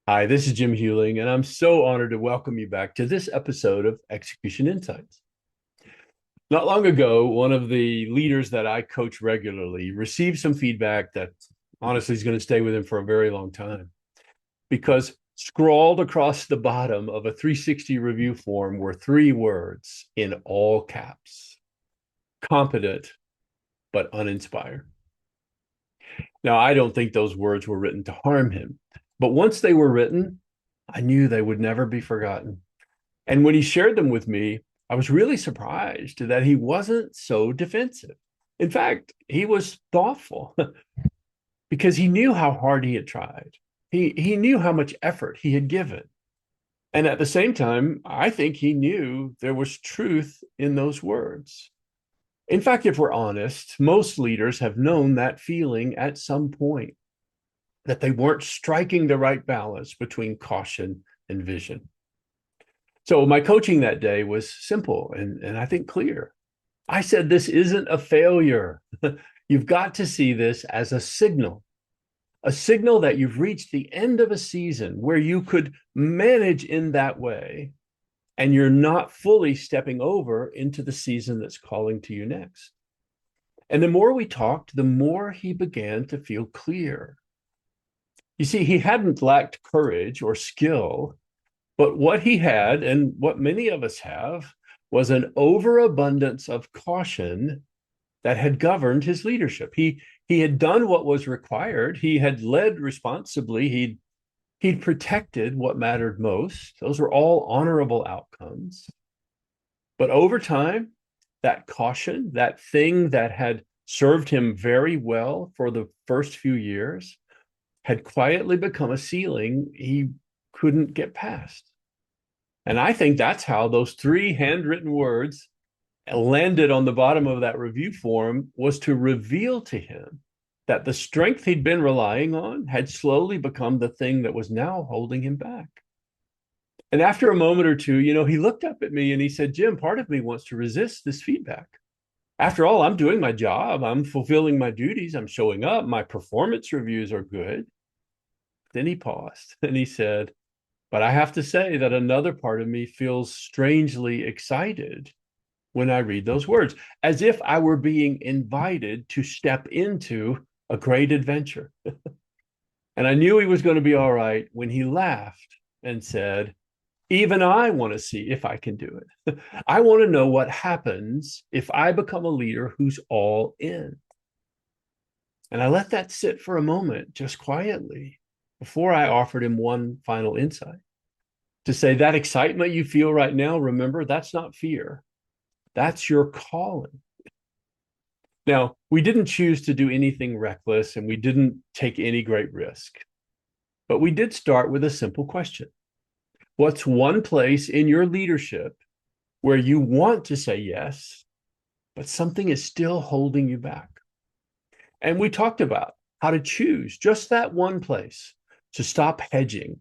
Hi, this is Jim Hewling, and I'm so honored to welcome you back to this episode of Execution Insights. Not long ago, one of the leaders that I coach regularly received some feedback that honestly is going to stay with him for a very long time because scrawled across the bottom of a 360 review form were three words in all caps: competent but uninspired. Now, I don't think those words were written to harm him, but once they were written, I knew they would never be forgotten. And when he shared them with me, I was really surprised that he wasn't so defensive. In fact, he was thoughtful because he knew how hard he had tried. He knew how much effort he had given. And at the same time, I think he knew there was truth in those words. In fact, if we're honest, most leaders have known that feeling at some point, that they weren't striking the right balance between caution and vision. So my coaching that day was simple and I think clear. I said, this isn't a failure. You've got to see this as a signal that you've reached the end of a season where you could manage in that way, and you're not fully stepping over into the season that's calling to you next. And the more we talked, the more he began to feel clear. You see, he hadn't lacked courage or skill. But what he had, and what many of us have, was an overabundance of caution that had governed his leadership. He had done what was required. He had led responsibly. He'd protected what mattered most. Those were all honorable outcomes. But over time, that caution, that thing that had served him very well for the first few years, had quietly become a ceiling he couldn't get past. And I think that's how those three handwritten words landed on the bottom of that review form, was to reveal to him that the strength he'd been relying on had slowly become the thing that was now holding him back. And after a moment or two, he looked up at me and he said, Jim, part of me wants to resist this feedback. After all, I'm doing my job. I'm fulfilling my duties. I'm showing up. My performance reviews are good. Then he paused and he said, but I have to say that another part of me feels strangely excited when I read those words, as if I were being invited to step into a great adventure. And I knew he was going to be all right when he laughed and said, even I want to see if I can do it. I want to know what happens if I become a leader who's all in. And I let that sit for a moment, just quietly, before I offered him one final insight, to say that excitement you feel right now, remember, that's not fear. That's your calling. Now, we didn't choose to do anything reckless and we didn't take any great risk, but we did start with a simple question. What's one place in your leadership where you want to say yes, but something is still holding you back? And we talked about how to choose just that one place, to stop hedging.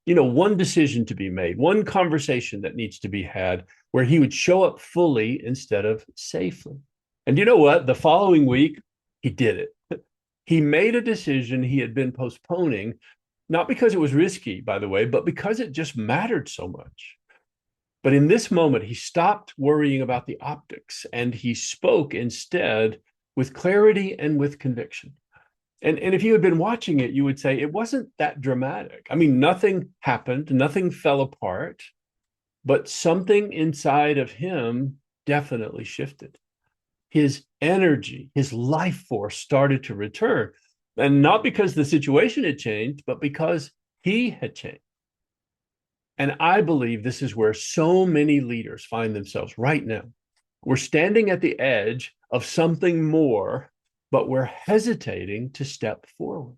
One decision to be made, one conversation that needs to be had where he would show up fully instead of safely. And you know what? The following week, he did it. He made a decision he had been postponing, not because it was risky, by the way, but because it just mattered so much. But in this moment, he stopped worrying about the optics and he spoke instead with clarity and with conviction. And if you had been watching it, you would say it wasn't that dramatic. I mean, nothing happened, nothing fell apart, but something inside of him definitely shifted. His energy, his life force started to return. And not because the situation had changed, but because he had changed. And I believe this is where so many leaders find themselves right now. We're standing at the edge of something more, but we're hesitating to step forward.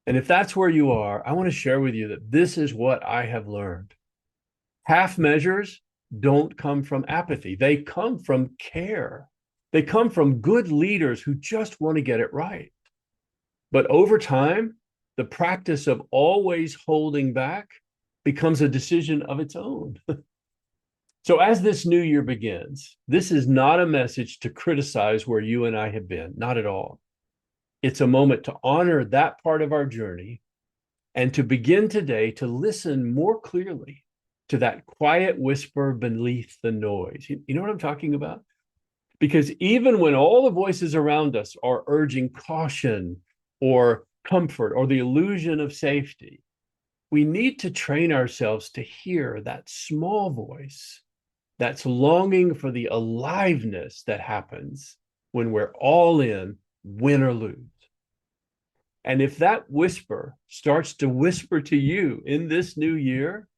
And if that's where you are, I want to share with you that this is what I have learned. Half measures don't come from apathy. They come from care. They come from good leaders who just want to get it right. But over time, the practice of always holding back becomes a decision of its own. So as this new year begins, this is not a message to criticize where you and I have been, not at all. It's a moment to honor that part of our journey and to begin today to listen more clearly to that quiet whisper beneath the noise. You know what I'm talking about? Because even when all the voices around us are urging caution or comfort or the illusion of safety, we need to train ourselves to hear that small voice that's longing for the aliveness that happens when we're all in, win or lose. And if that whisper starts to whisper to you in this new year,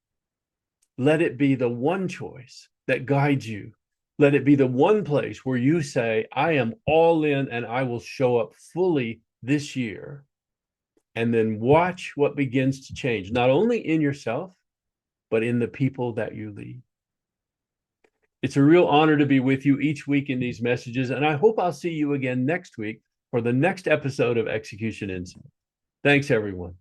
let it be the one choice that guides you. Let it be the one place where you say, I am all in and I will show up fully this year. And then watch what begins to change, not only in yourself, but in the people that you lead. It's a real honor to be with you each week in these messages, and I hope I'll see you again next week for the next episode of Execution Insight. Thanks, everyone.